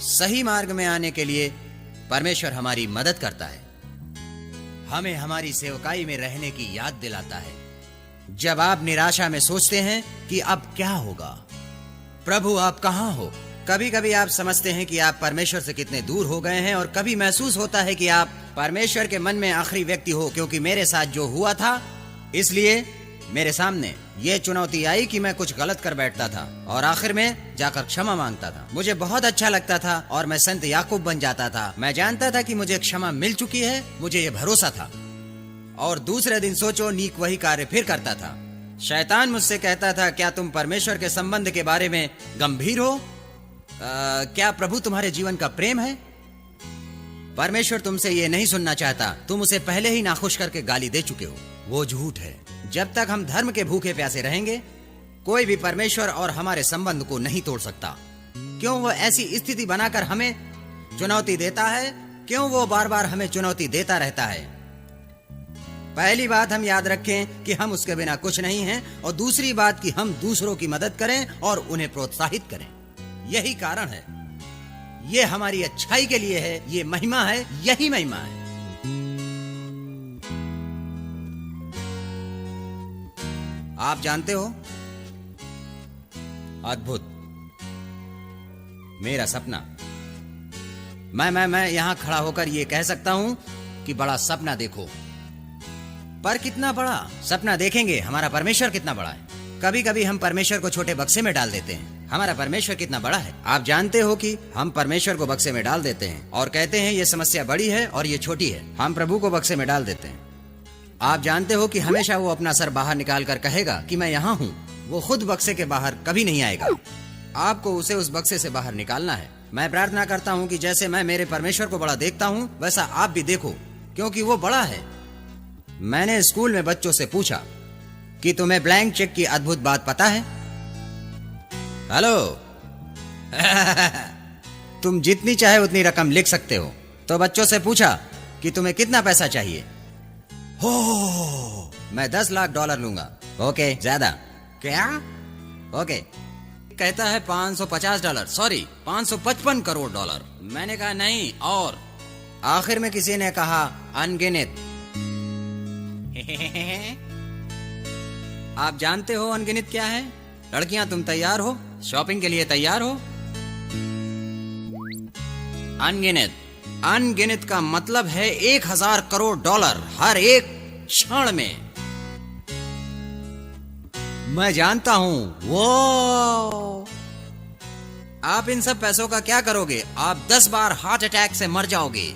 सही मार्ग में आने के लिए परमेश्वर हमारी मदद करता है, हमें हमारी सेवकाई में रहने की याद दिलाता है। जब आप निराशा में सोचते हैं कि अब क्या होगा, प्रभु आप कहां हो? कभी कभी आप समझते हैं कि आप परमेश्वर से कितने दूर हो गए हैं, और कभी महसूस होता है कि आप परमेश्वर के मन में आखिरी व्यक्ति हो, क्योंकि मेरे साथ जो हुआ था, इसलिए मेरे सामने ये चुनौती आई कि मैं कुछ गलत कर बैठता था और आखिर में जाकर क्षमा मांगता था। मुझे बहुत अच्छा लगता था और मैं संत याकूब बन जाता था। मैं जानता था कि मुझे क्षमा मिल चुकी है, मुझे ये भरोसा था। और दूसरे दिन सोचो, नीक वही कार्य फिर करता था। शैतान मुझसे कहता था, क्या तुम परमेश्वर के संबंध के बारे में गंभीर हो? क्या प्रभु तुम्हारे जीवन का प्रेम है? परमेश्वर तुमसे ये नहीं सुनना चाहता, तुम उसे पहले ही नाखुश करके गाली दे चुके हो। वो झूठ है। जब तक हम धर्म के भूखे प्यासे रहेंगे, कोई भी परमेश्वर और हमारे संबंध को नहीं तोड़ सकता। क्यों वो ऐसी स्थिति बनाकर हमें चुनौती देता है? क्यों वो बार बार हमें चुनौती देता रहता है? पहली बात हम याद रखें कि हम उसके बिना कुछ नहीं हैं, और दूसरी बात कि हम दूसरों की मदद करें और उन्हें प्रोत्साहित करें। यही कारण है, ये हमारी अच्छाई के लिए है, ये महिमा है, यही महिमा है। आप जानते हो, अद्भुत, मेरा सपना, मैं यहां खड़ा होकर ये कह सकता हूं कि बड़ा सपना देखो। पर कितना बड़ा सपना देखेंगे, हमारा परमेश्वर कितना बड़ा है। कभी कभी हम परमेश्वर को छोटे बक्से में डाल देते हैं। हमारा परमेश्वर कितना बड़ा है। आप जानते हो कि हम परमेश्वर को बक्से में डाल देते हैं और कहते हैं ये समस्या बड़ी है और ये छोटी है। हम प्रभु को बक्से में डाल देते हैं। आप जानते हो कि हमेशा वो अपना सर बाहर निकाल कर कहेगा कि मैं यहाँ हूँ। वो खुद बक्से के बाहर कभी नहीं आएगा। आपको उसे उस बक्से से बाहर निकालना है। मैं प्रार्थना करता हूँ कि जैसे मैं मेरे परमेश्वर को बड़ा देखता हूँ, वैसा आप भी देखो, क्योंकि वो बड़ा है। मैंने स्कूल में बच्चों से पूछा कि तुम्हें ब्लैंक चेक की अद्भुत बात पता है? हेलो तुम जितनी चाहे उतनी रकम लिख सकते हो। तो बच्चों से पूछा कि तुम्हें कितना पैसा चाहिए? हो, मैं 10 लाख डॉलर लूंगा। ओके, ज्यादा क्या? ओके, कहता है 550 डॉलर, सॉरी 555 करोड़ डॉलर। मैंने कहा नहीं, और आखिर में किसी ने कहा अनगिनत। आप जानते हो अनगिनत क्या है? लड़कियां, तुम तैयार हो? शॉपिंग के लिए तैयार हो? अनगिनत, अनगिनत का मतलब है 1000 करोड़ डॉलर हर एक क्षण में। मैं जानता हूं। वो आप इन सब पैसों का क्या करोगे? आप 10 बार हार्ट अटैक से मर जाओगे।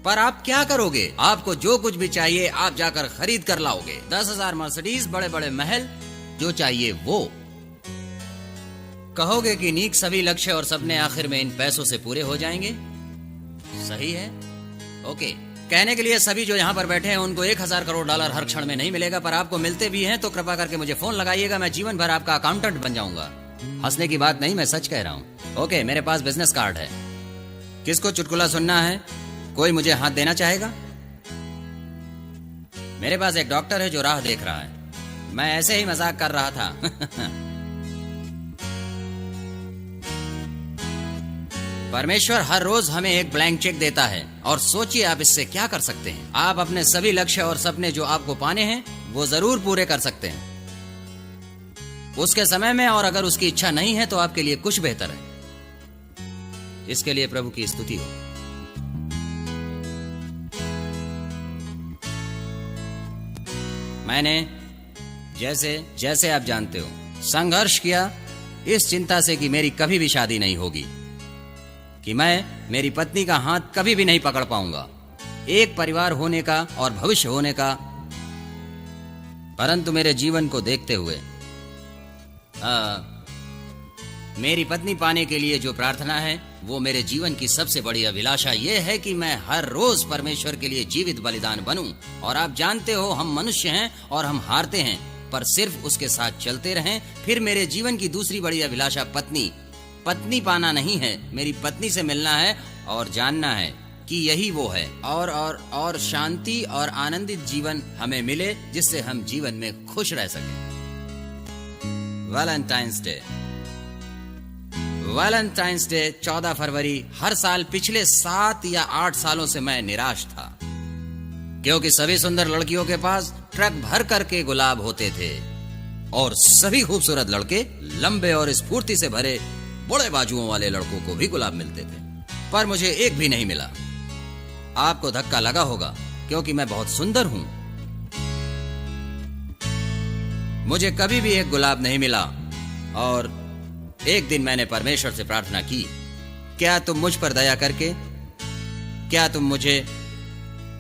पर आप क्या करोगे? आपको जो कुछ भी चाहिए आप जाकर खरीद कर लाओगे। 10,000 मर्सिडीज, बड़े बड़े महल, जो चाहिए वो। कहोगे कि नीक सभी लक्ष्य और सपने आखिर में इन पैसों से पूरे हो जाएंगे। सही है, ओके। कहने के लिए सभी जो यहाँ पर बैठे हैं उनको 1000 करोड़ डॉलर हर क्षण में नहीं मिलेगा, पर आपको मिलते भी हैं तो कृपा करके मुझे फोन लगाइएगा। मैं जीवन भर आपका अकाउंटेंट बन जाऊंगा। हंसने की बात नहीं, मैं सच कह रहा हूँ। ओके, मेरे पास बिजनेस कार्ड है। किसको चुटकुला सुनना है? कोई मुझे हाथ देना चाहेगा? मेरे पास एक डॉक्टर है जो राह देख रहा है। मैं ऐसे ही मजाक कर रहा था। परमेश्वर हर रोज हमें एक ब्लैंक चेक देता है, और सोचिए आप इससे क्या कर सकते हैं। आप अपने सभी लक्ष्य और सपने जो आपको पाने हैं वो जरूर पूरे कर सकते हैं उसके समय में, और अगर उसकी इच्छा नहीं है तो आपके लिए कुछ बेहतर है। इसके लिए प्रभु की स्तुति हो। मैंने जैसे आप जानते हो संघर्ष किया इस चिंता से कि मेरी कभी भी शादी नहीं होगी, कि मैं मेरी पत्नी का हाथ कभी भी नहीं पकड़ पाऊंगा, एक परिवार होने का और भविष्य होने का। परंतु मेरे जीवन को देखते हुए मेरी पत्नी पाने के लिए जो प्रार्थना है वो मेरे जीवन की सबसे बड़ी अभिलाषा ये है कि मैं हर रोज परमेश्वर के लिए जीवित बलिदान बनूं। और आप जानते हो हम मनुष्य हैं और हम हारते हैं, पर सिर्फ उसके साथ चलते रहें। फिर मेरे जीवन की दूसरी बड़ी अभिलाषा पत्नी पाना नहीं है, मेरी पत्नी से मिलना है और जानना है कि यही वो है, और शांति और आनंदित जीवन हमें मिले जिससे हम जीवन में खुश रह सकें। वैलेंटाइंस डे, वैलेंटाइंस डे 14 फरवरी हर साल पिछले 7 या 8 सालों से मैं निराश था, क्योंकि सभी सुंदर लड़कियों के पास ट्रक भर करके गुलाब होते थे और सभी खूबसूरत लड़के लंबे और स्फूर्ति से भरे बड़े बाजुओं वाले लड़कों को भी गुलाब मिलते थे, पर मुझे एक भी नहीं मिला। आपको धक्का लगा होगा क्योंकि मैं बहुत सुंदर हूं। मुझे कभी भी एक गुलाब नहीं मिला और एक दिन मैंने परमेश्वर से प्रार्थना की, क्या तुम मुझ पर दया करके, क्या तुम मुझे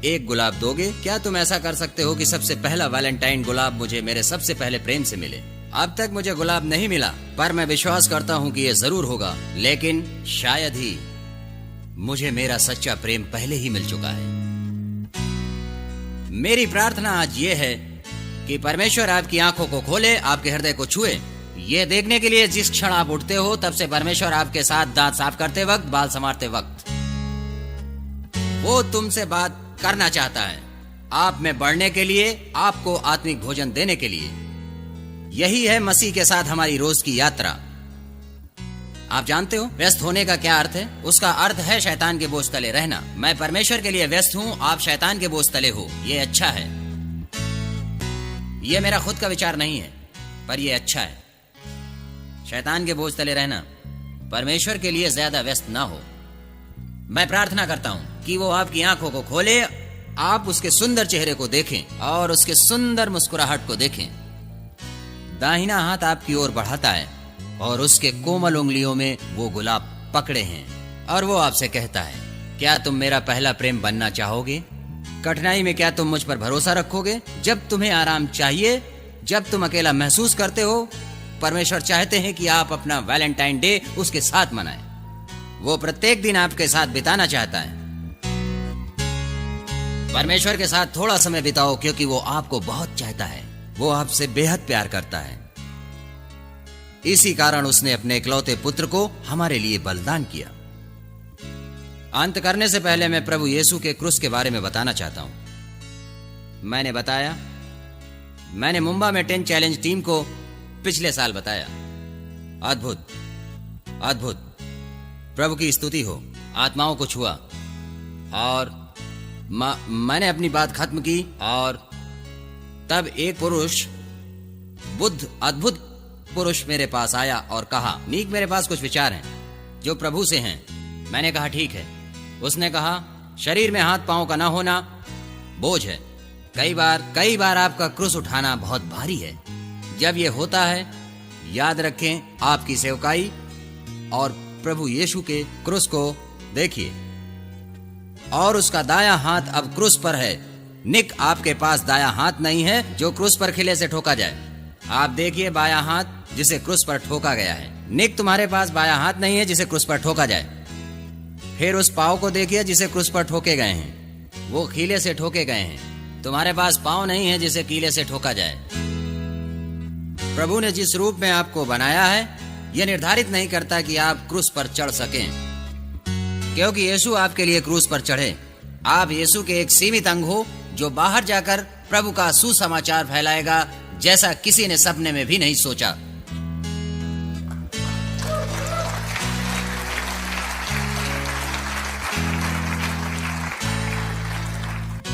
एक गुलाब दोगे? क्या तुम ऐसा कर सकते हो कि सबसे पहला वैलेंटाइन गुलाब मुझे मेरे सबसे पहले प्रेम से मिले? अब तक मुझे गुलाब नहीं मिला, पर मैं विश्वास करता हूं कि यह जरूर होगा, लेकिन शायद ही मुझे मेरा सच्चा प्रेम पहले ही मिल चुका है। मेरी प्रार्थना आज ये है कि परमेश्वर आपकी आंखों को खोले, आपके हृदय को छुए, ये देखने के लिए जिस क्षण आप उठते हो तब से परमेश्वर आपके साथ दांत साफ करते वक्त, बाल संवारते वक्त वो तुमसे बात करना चाहता है, आप में बढ़ने के लिए, आपको आत्मिक भोजन देने के लिए। यही है मसीह के साथ हमारी रोज की यात्रा। आप जानते हो व्यस्त होने का क्या अर्थ है? उसका अर्थ है शैतान के बोझ तले रहना। मैं परमेश्वर के लिए व्यस्त हूं, आप शैतान के बोझ तले हो। ये अच्छा है, ये मेरा खुद का विचार नहीं है, पर ये अच्छा है। शैतान के बोझ तले रहना, परमेश्वर के लिए ज्यादा व्यस्त ना हो। मैं प्रार्थना करता हूं कि वो आपकी आंखों को खोले, आप उसके सुंदर चेहरे को देखें और उसके सुंदर मुस्कुराहट को देखें। दाहिना हाथ आपकी ओर बढ़ाता है और उसके कोमल उंगलियों में वो गुलाब पकड़े हैं और वो आपसे कहता है, क्या तुम मेरा पहला प्रेम बनना चाहोगे? कठिनाई में क्या तुम मुझ पर भरोसा रखोगे? जब तुम्हें आराम चाहिए, जब तुम अकेला महसूस करते हो, परमेश्वर चाहते हैं कि आप अपना वैलेंटाइन डे उसके साथ मनाएं। वो प्रत्येक दिन आपके साथ बिताना चाहता है। परमेश्वर के साथ थोड़ा समय बिताओ, क्योंकि वो आपको बहुत चाहता है, वो आपसे बेहद प्यार करता है। इसी कारण उसने अपने इकलौते पुत्र को हमारे लिए बलिदान किया। अंत करने से पहले मैं प्रभु यीशु के क्रूस के बारे में बताना चाहता हूं। मैंने बताया, मैंने मुंबई में 10 चैलेंज टीम को पिछले साल बताया। अद्भुत अद्भुत, प्रभु की स्तुति हो, आत्माओं को छुआ और मैंने अपनी बात खत्म की और तब एक पुरुष, बुद्ध अद्भुत पुरुष मेरे पास आया और कहा, नीक मेरे पास कुछ विचार हैं जो प्रभु से हैं। मैंने कहा ठीक है। उसने कहा, शरीर में हाथ पांव का ना होना बोझ है। कई बार आपका क्रूस उठाना बहुत भारी है। जब ये होता है, याद रखें आपकी सेवकाई और प्रभु यीशु के क्रूस को देखिए और उसका दायां हाथ अब क्रूस पर है। निक आपके पास दायां हाथ नहीं है जो क्रूस पर खिले से ठोका जाए। आप देखिए बायां हाथ जिसे क्रूस पर ठोका गया है। निक तुम्हारे पास बायां हाथ नहीं है जिसे क्रूस पर ठोका जाए। फिर उस पांव को देखिए जिसे क्रूस पर ठोके गए हैं, वो कीले से ठोके गए हैं। तुम्हारे पास पांव नहीं है जिसे कीले से ठोका जाए। प्रभु ने जिस रूप में आपको बनाया है, यह निर्धारित नहीं करता कि आप क्रूस पर चढ़ सकें, क्योंकि यीशु आपके लिए क्रूस पर चढ़े। आप यीशु के एक सीमित अंग हो जो बाहर जाकर प्रभु का सुसमाचार फैलाएगा, जैसा किसी ने सपने में भी नहीं सोचा।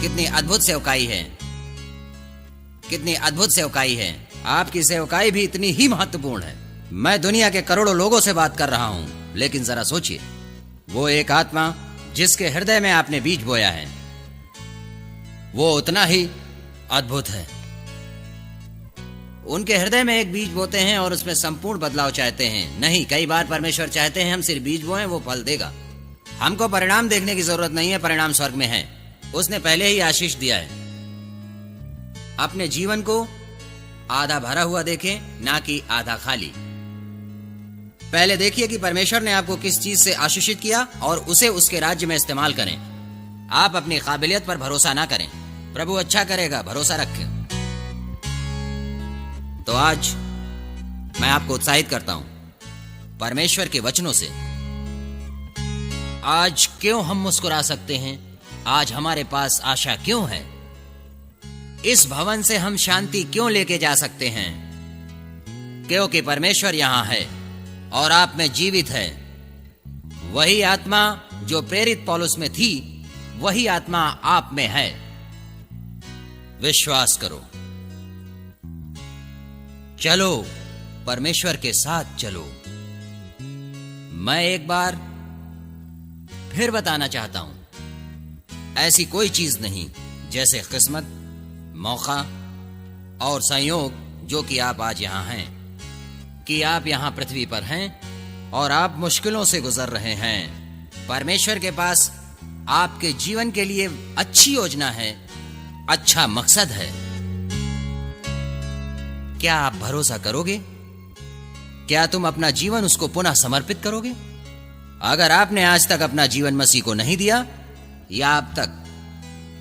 कितनी अद्भुत सेवकाई है, कितनी अद्भुत सेवकाई है। आपकी सेवकाई भी इतनी ही महत्वपूर्ण है। मैं दुनिया के करोड़ों लोगों से बात कर रहा हूं, लेकिन जरा सोचिए, वो एक आत्मा जिसके हृदय में आपने बीज बोया है, वो उतना ही अद्भुत है। उनके हृदय में एक बीज बोते हैं और उसमें संपूर्ण बदलाव चाहते हैं। नहीं, कई बार परमेश्वर चाहते हैं हम सिर्फ बीज बोएं, वो फल देगा। हमको परिणाम देखने की जरूरत नहीं है, परिणाम स्वर्ग में है। उसने पहले ही आशीष दिया है। अपने जीवन को आधा भरा हुआ देखें, ना कि आधा खाली। पहले देखिए कि परमेश्वर ने आपको किस चीज से आशीषित किया और उसे उसके राज्य में इस्तेमाल करें। आप अपनी काबिलियत पर भरोसा ना करें, प्रभु अच्छा करेगा, भरोसा रखें। तो आज मैं आपको उत्साहित करता हूं परमेश्वर के वचनों से। आज क्यों हम मुस्कुरा सकते हैं? आज हमारे पास आशा क्यों है? इस भवन से हम शांति क्यों लेके जा सकते हैं? क्योंकि परमेश्वर यहां है। और आप में जीवित है। वही आत्मा जो प्रेरित पौलुस में थी, वही आत्मा आप में है। विश्वास करो। चलो, परमेश्वर के साथ चलो। मैं एक बार फिर बताना चाहता हूं, ऐसी कोई चीज नहीं जैसे किस्मत, मौका और संयोग जो कि आप आज यहां हैं, कि आप यहां पृथ्वी पर हैं और आप मुश्किलों से गुजर रहे हैं। परमेश्वर के पास आपके जीवन के लिए अच्छी योजना है, अच्छा मकसद है। क्या आप भरोसा करोगे? क्या तुम अपना जीवन उसको पुनः समर्पित करोगे? अगर आपने आज तक अपना जीवन मसीह को नहीं दिया या अब तक,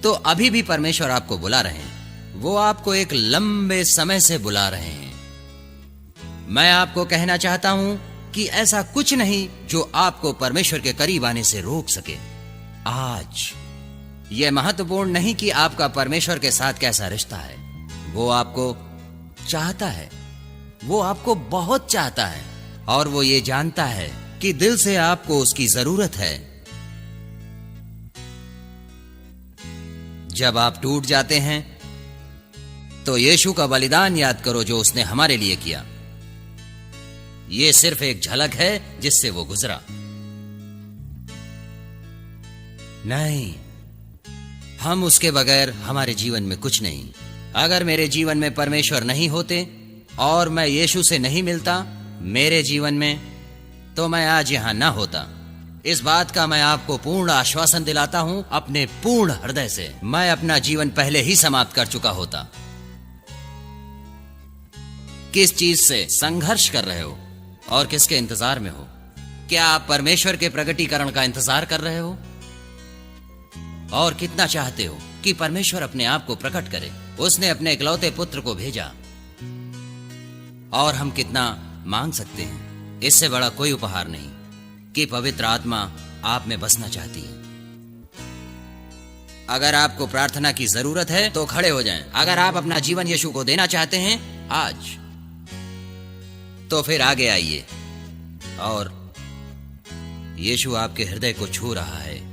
तो अभी भी परमेश्वर आपको बुला रहे हैं। वो आपको एक लंबे समय से बुला रहे हैं। मैं आपको कहना चाहता हूं कि ऐसा कुछ नहीं जो आपको परमेश्वर के करीब आने से रोक सके। आज यह महत्वपूर्ण नहीं कि आपका परमेश्वर के साथ कैसा रिश्ता है। वो आपको चाहता है, वो आपको बहुत चाहता है, और वो ये जानता है कि दिल से आपको उसकी जरूरत है। जब आप टूट जाते हैं तो यीशु का बलिदान याद करो जो उसने हमारे लिए किया। यह सिर्फ एक झलक है जिससे वो गुजरा। नहीं, हम उसके बगैर हमारे जीवन में कुछ नहीं। अगर मेरे जीवन में परमेश्वर नहीं होते और मैं यीशु से नहीं मिलता मेरे जीवन में, तो मैं आज यहां ना होता। इस बात का मैं आपको पूर्ण आश्वासन दिलाता हूं अपने पूर्ण हृदय से। मैं अपना जीवन पहले ही समाप्त कर चुका होता। किस चीज से संघर्ष कर रहे हो और किसके इंतजार में हो? क्या आप परमेश्वर के प्रकटीकरण का इंतजार कर रहे हो? और कितना चाहते हो कि परमेश्वर अपने आप को प्रकट करे? उसने अपने इकलौते पुत्र को भेजा, और हम कितना मांग सकते हैं? इससे बड़ा कोई उपहार नहीं कि पवित्र आत्मा आप में बसना चाहती है। अगर आपको प्रार्थना की जरूरत है तो खड़े हो जाएं। अगर आप अपना जीवन यीशु को देना चाहते हैं आज, तो फिर आगे आइए, और यीशु आपके हृदय को छू रहा है।